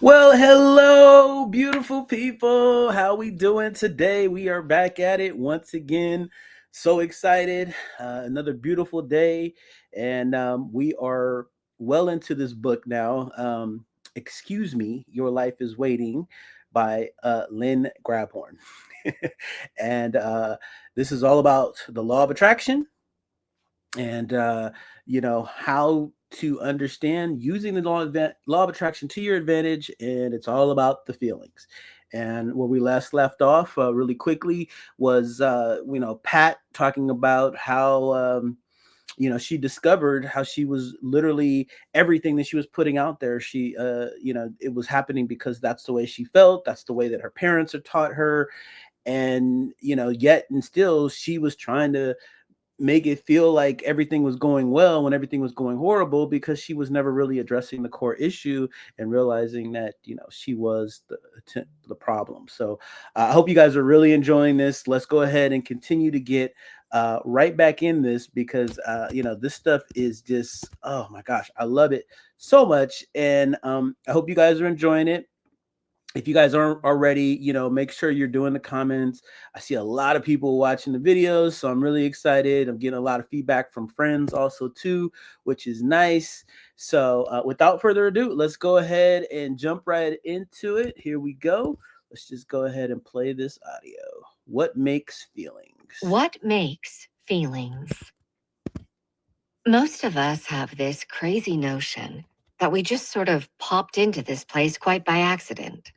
Well, hello, beautiful people. How we doing today? We are back at it once again. So excited. Another beautiful day. And we are well into this book now. Excuse Me, Your Life is Waiting by Lynn Grabhorn. and this is all about the law of attraction and how to understand using the law of attraction to your advantage, and it's all about the feelings. And where we last left off really quickly was Pat talking about how she discovered how she was literally everything that she was putting out there. She it was happening because that's the way she felt, that's the way that her parents had taught her. And yet and still she was trying to make it feel like everything was going well when everything was going horrible, because she was never really addressing the core issue and realizing that she was the problem. So I hope you guys are really enjoying this. Let's go ahead and continue to get right back in this, because this stuff is just, oh my gosh, I love it so much. And I hope you guys are enjoying it. If you guys aren't already, make sure you're doing the comments. I see a lot of people watching the videos, so I'm really excited. I'm getting a lot of feedback from friends also too, which is nice. So without further ado, let's go ahead and jump right into it. Here we go. Let's just go ahead and play this audio. What makes feelings? What makes feelings? Most of us have this crazy notion that we just sort of popped into this place quite by accident.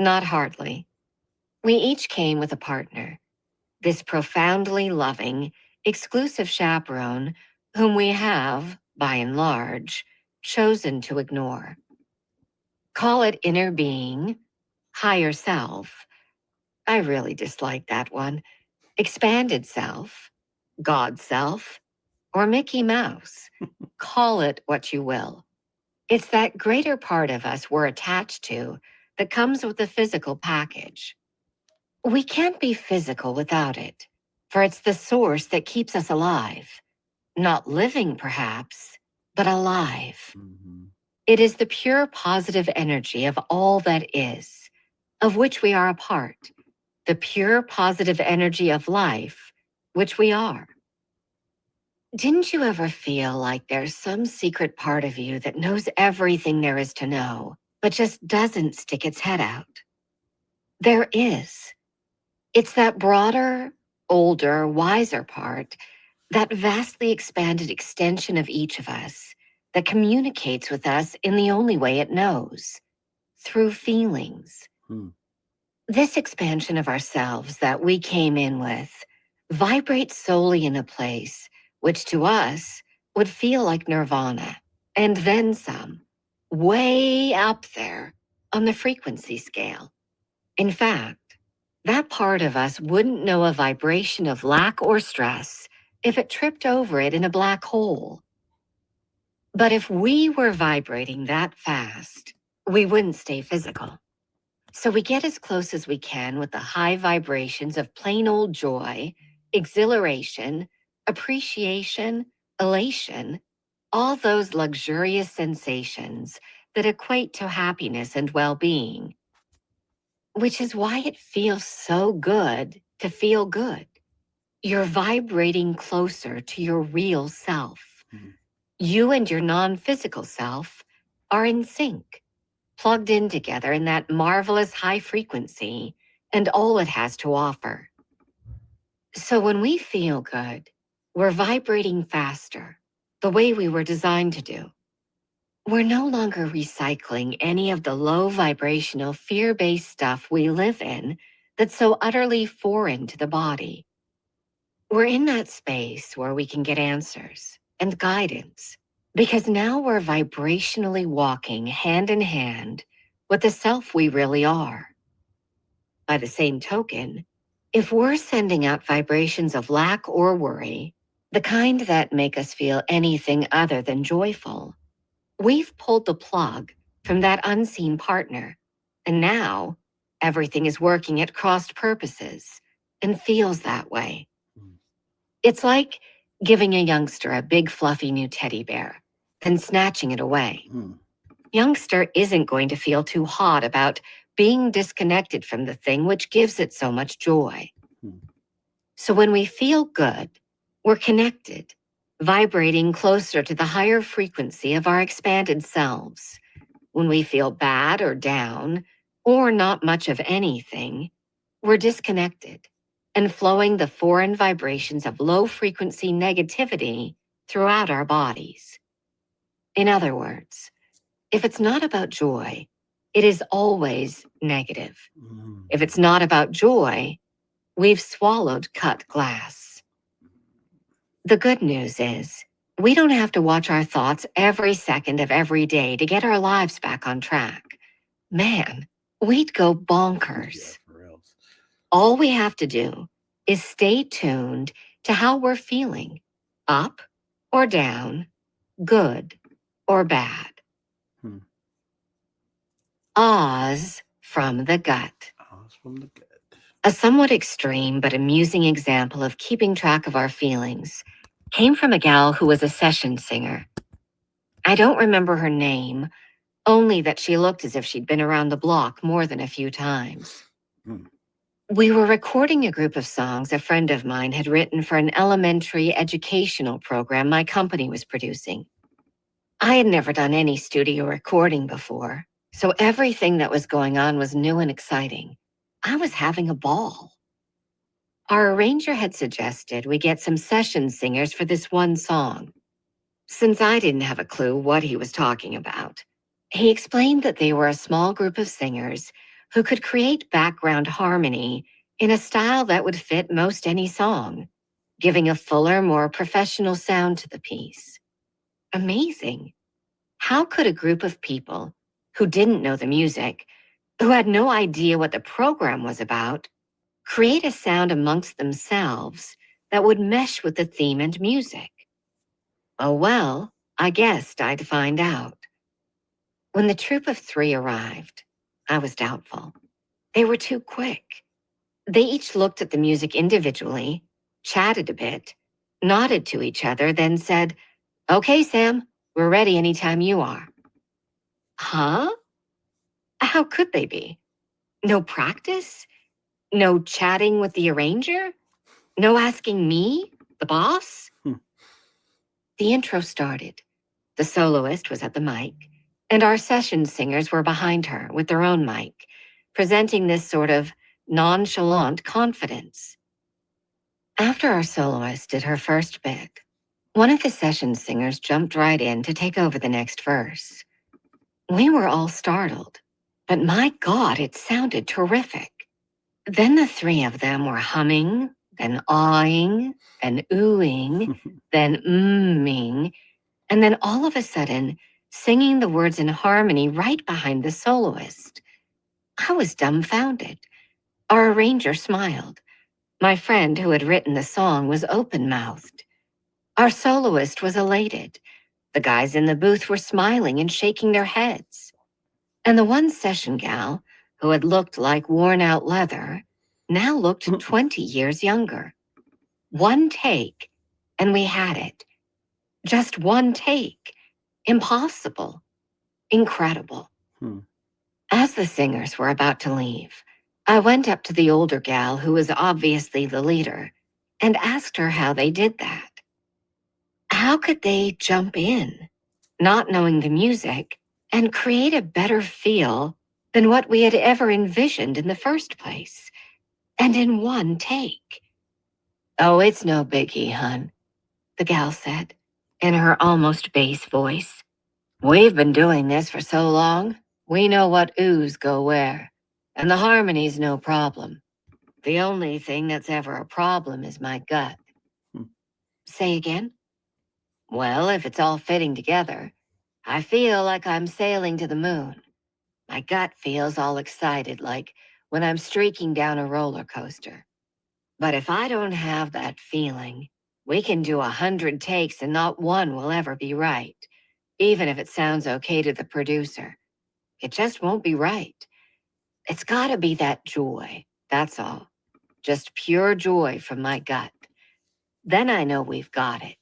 Not hardly. We each came with a partner, this profoundly loving, exclusive chaperone whom we have, by and large, chosen to ignore. Call it inner being, higher self. I really dislike that one. Expanded self, God self, or Mickey Mouse. Call it what you will. It's that greater part of us we're attached to that comes with the physical package. We can't be physical without it, for it's the source that keeps us alive. Not living, perhaps, but alive. Mhm. It is the pure positive energy of all that is, of which we are a part. The pure positive energy of life, which we are. Didn't you ever feel like there's some secret part of you that knows everything there is to know, but just doesn't stick its head out? There is. It's that broader, older, wiser part, that vastly expanded extension of each of us that communicates with us in the only way it knows, through feelings. Hmm. This expansion of ourselves that we came in with vibrates solely in a place which to us would feel like nirvana, and then some, way up there on the frequency scale. In fact, that part of us wouldn't know a vibration of lack or stress if it tripped over it in a black hole. But if we were vibrating that fast, we wouldn't stay physical. So we get as close as we can with the high vibrations of plain old joy, exhilaration, appreciation, elation, all those luxurious sensations that equate to happiness and well being, which is why it feels so good to feel good. You're vibrating closer to your real self. Mhm. You and your non physical self are in sync, plugged in together in that marvelous high frequency and all it has to offer. So when we feel good, we're vibrating faster, the way we were designed to do. We're no longer recycling any of the low vibrational fear based stuff we live in that's so utterly foreign to the body. We're in that space where we can get answers and guidance, because now we're vibrationally walking hand in hand with the self we really are. By the same token, if we're sending out vibrations of lack or worry, the kind that make us feel anything other than joyful, we've pulled the plug from that unseen partner. And now everything is working at crossed purposes and feels that way. Mhm. It's like giving a youngster a big fluffy new teddy bear, then snatching it away. Hmm. youngster isn't going to feel too hot about being disconnected from the thing which gives it so much joy. Hmm. So when we feel good, we're connected, vibrating closer to the higher frequency of our expanded selves. When we feel bad or down, or not much of anything, we're disconnected and flowing the foreign vibrations of low frequency negativity throughout our bodies. In other words, if it's not about joy, it is always negative. Mm. If it's not about joy, we've swallowed cut glass. The good news is, we don't have to watch our thoughts every second of every day to get our lives back on track. Man, we'd go Yeah, bonkers. for real. All we have to do is stay tuned to how we're feeling, up or down, good or bad. Hmm. Oz from the gut. Oz from the gut. A somewhat extreme but amusing example of keeping track of our feelings came from a gal who was a session singer. I don't remember her name, only that she looked as if she'd been around the block more than a few times. Hmm. We were recording a group of songs a friend of mine had written for an elementary educational program my company was producing. I had never done any studio recording before, so everything that was going on was new and exciting. I was having a ball. Our arranger had suggested we get some session singers for this one song. Since I didn't have a clue what he was talking about, he explained that they were a small group of singers who could create background harmony in a style that would fit most any song, giving a fuller, more professional sound to the piece. Amazing. How could a group of people who didn't know the music, who had no idea what the program was about, create a sound amongst themselves that would mesh with the theme and music? Oh, well, I guessed I'd find out. When the troop of three arrived, I was doubtful. They were too quick. They each looked at the music individually, chatted a bit, nodded to each other, then said, "Okay, Sam, we're ready anytime you are." Huh? How could they be? No practice? No chatting with the arranger? No asking me, the boss? Hmm. The intro started. The soloist was at the mic, and our session singers were behind her with their own mic, presenting this sort of nonchalant confidence. After our soloist did her first bit, one of the session singers jumped right in to take over the next verse. We were all startled, but my God, it sounded terrific. Then the three of them were humming, then awing, then oohing, then mmming, and then all of a sudden, singing the words in harmony right behind the soloist. I was dumbfounded. Our arranger smiled. My friend who had written the song was open mouthed. Our soloist was elated. The guys in the booth were smiling and shaking their heads. And the one session gal, who had looked like worn out leather, now looked 20 years younger. One take, and we had it. Just one take. Impossible. Incredible. Hmm. As the singers were about to leave, I went up to the older gal who was obviously the leader and asked her how they did that. How could they jump in, not knowing the music, and create a better feel than what we had ever envisioned in the first place, and in one take? "Oh, it's no biggie, hun," the gal said, in her almost bass voice. "We've been doing this for so long, we know what oohs go where, and the harmony's no problem. The only thing that's ever a problem is my gut." Hmm. Say again? "Well, if it's all fitting together, I feel like I'm sailing to the moon. My gut feels all excited, like when I'm streaking down a roller coaster. But if I don't have that feeling, we can do 100 takes and not one will ever be right, even if it sounds okay to the producer. It just won't be right. It's gotta be that joy, that's all. Just pure joy from my gut. Then I know we've got it.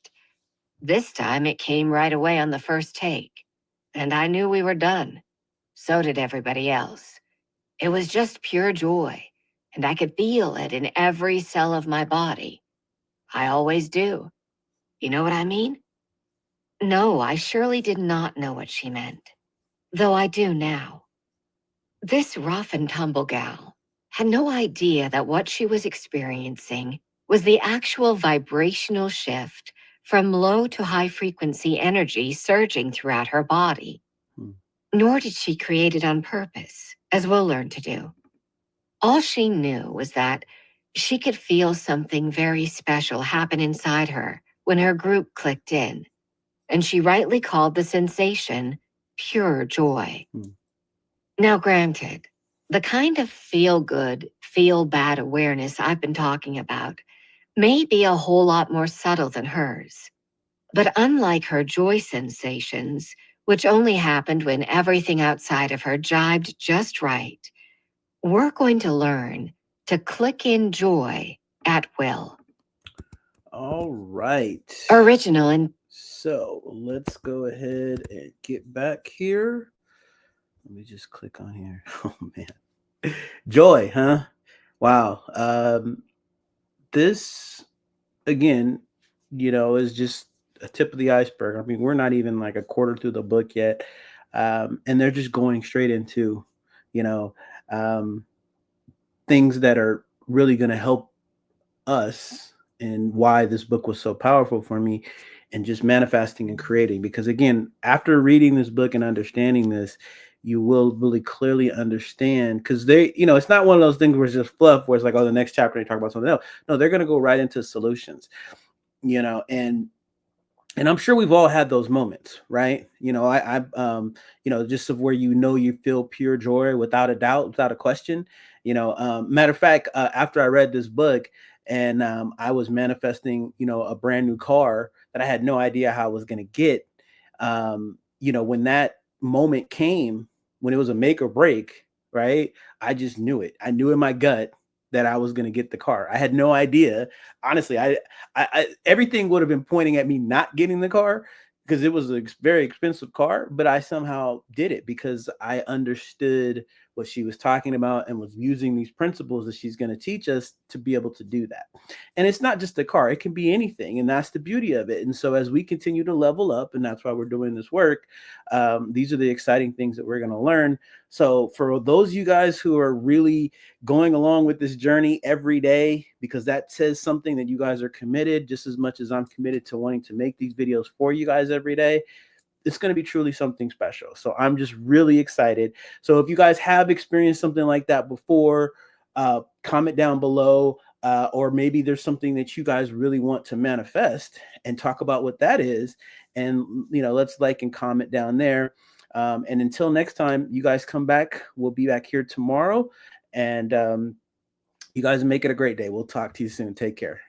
This time it came right away on the first take. and I knew we were done. So did everybody else. It was just pure joy, and I could feel it in every cell of my body. I always do. You know what I mean? No, I surely did not know what she meant, though I do now. This rough and tumble gal had no idea that what she was experiencing was the actual vibrational shift from low to high frequency energy surging throughout her body. Hmm. Nor did she create it on purpose, as we'll learn to do. All she knew was that she could feel something very special happen inside her when her group clicked in, and she rightly called the sensation pure joy. Hmm. Now, granted, the kind of feel good, feel bad awareness I've been talking about may be a whole lot more subtle than hers. But unlike her joy sensations, which only happened when everything outside of her jibed just right, we're going to learn to click in joy at will. All right. Original and So let's go ahead and get back here. Let me just click on here. Oh man. Joy, huh? Wow. This again, is just a tip of the iceberg. I mean, we're not even like a quarter through the book yet. And they're just going straight into, you know, um, things that are really going to help us, and why this book was so powerful for me, and just manifesting and creating. Because again, after reading this book and understanding this, you will really clearly understand, because it's not one of those things where it's just fluff, where it's like, oh, the next chapter they talk about something else. No, they're going to go right into solutions, and I'm sure we've all had those moments, right? Just of where you feel pure joy without a doubt, without a question. Matter of fact, after I read this book, and I was manifesting, a brand new car that I had no idea how I was going to get. When that moment came, when it was a make or break, right? I just knew it. I knew in my gut that I was going to get the car. I had no idea. Honestly, everything would have been pointing at me not getting the car, because it was a very expensive car, but I somehow did it because I understood what she was talking about and was using these principles that she's going to teach us to be able to do that. And it's not just a car, it can be anything, and that's the beauty of it. And so as we continue to level up, and that's why we're doing this work, these are the exciting things that we're going to learn. So for those of you guys who are really going along with this journey every day, because that says something that you guys are committed just as much as I'm committed to wanting to make these videos for you guys every day. It's going to be truly something special. So I'm just really excited. So if you guys have experienced something like that before, comment down below. Or maybe there's something that you guys really want to manifest, and talk about what that is. And, let's like and comment down there. And until next time, you guys come back. We'll be back here tomorrow. And you guys make it a great day. We'll talk to you soon. Take care.